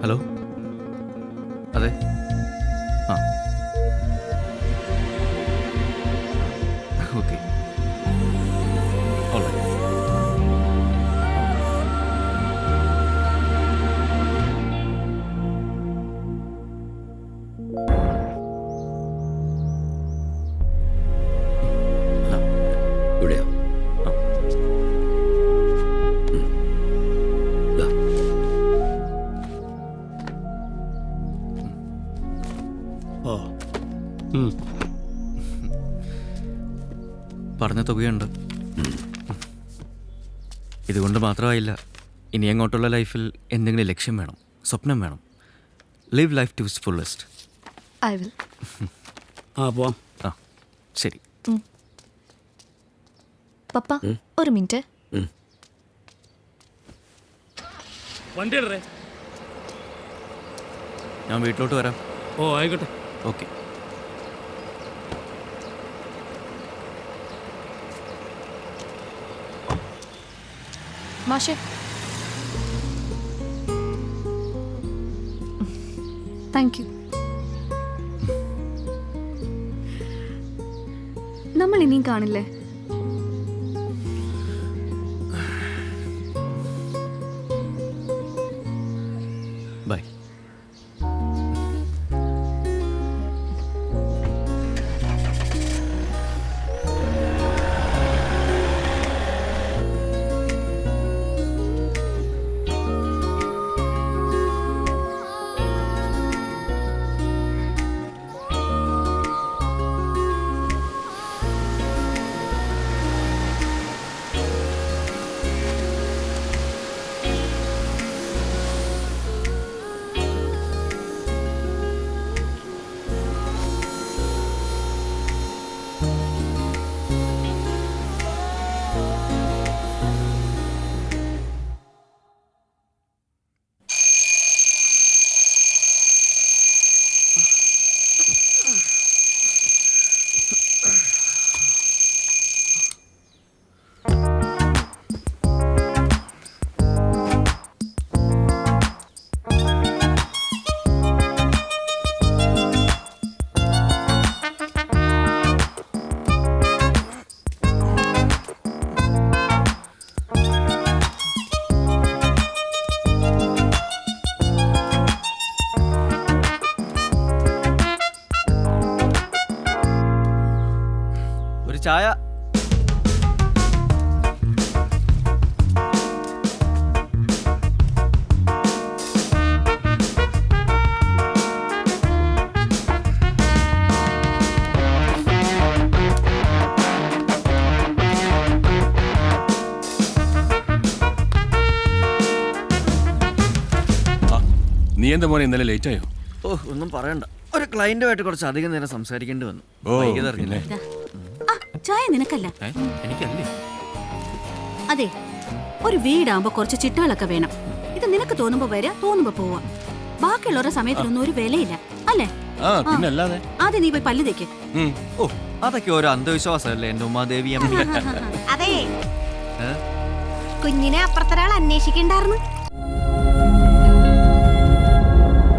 Hello, അതെ. ആ, okay. ഇവിടെയോ? പറഞ്ഞ തുകയുണ്ട്. ഇതുകൊണ്ട് മാത്രമായില്ല, ഇനി അങ്ങോട്ടുള്ള ലൈഫിൽ എന്തെങ്കിലും ലക്ഷ്യം വേണം, സ്വപ്നം വേണം. Live life to its fullest. I will. പോവാം. ആ, ശരി. പപ്പ ഒരു മിനിറ്റ്. വണ്ടി എടുത്തേ. ഞാൻ വീട്ടിലോട്ട് വരാം. ഓ ആയിക്കോട്ടെ. ഓക്കെ. മാഷെ, താങ്ക് യു. നമ്മൾ ഇനിയും കാണില്ലേ? ബൈ. ചായ. നീ എന്താ മോനെ ഇന്നലെ ലേറ്റ് ആയോ? ഓ, ഒന്നും പറയണ്ട. ഒരു ക്ലയന്റുമായിട്ട് കുറച്ച് അധികം നേരം സംസാരിക്കേണ്ടി വന്നു. വൈകിയതറിഞ്ഞില്ലേ? ചായ നിനക്കല്ല, എനിക്കല്ലേ. അതെ, ഒരു വീടാകുമ്പോ കുറച്ച് ചിട്ടകളൊക്കെ വേണം. ഇത് നിനക്ക് തോന്നുമ്പോ വരാ, തോന്നുമ്പോ പോവാ. ബാക്കിയുള്ളവരുടെ സമയത്തിനൊന്നും ഒരു വിലയില്ല, അല്ലേ? പിന്നല്ലാതെ. ആദ്യം നീ പോയി പല്ല് തേക്ക്. ഓ, അതൊക്കെ ഓരോ അന്ധവിശ്വാസമല്ലേ എന്റെ ഉമാദേവി അമ്മ. അതെ, കുഞ്ഞിനെ അപ്പുറത്തൊരാൾ അന്വേഷിക്കണ്ടായിരുന്നു.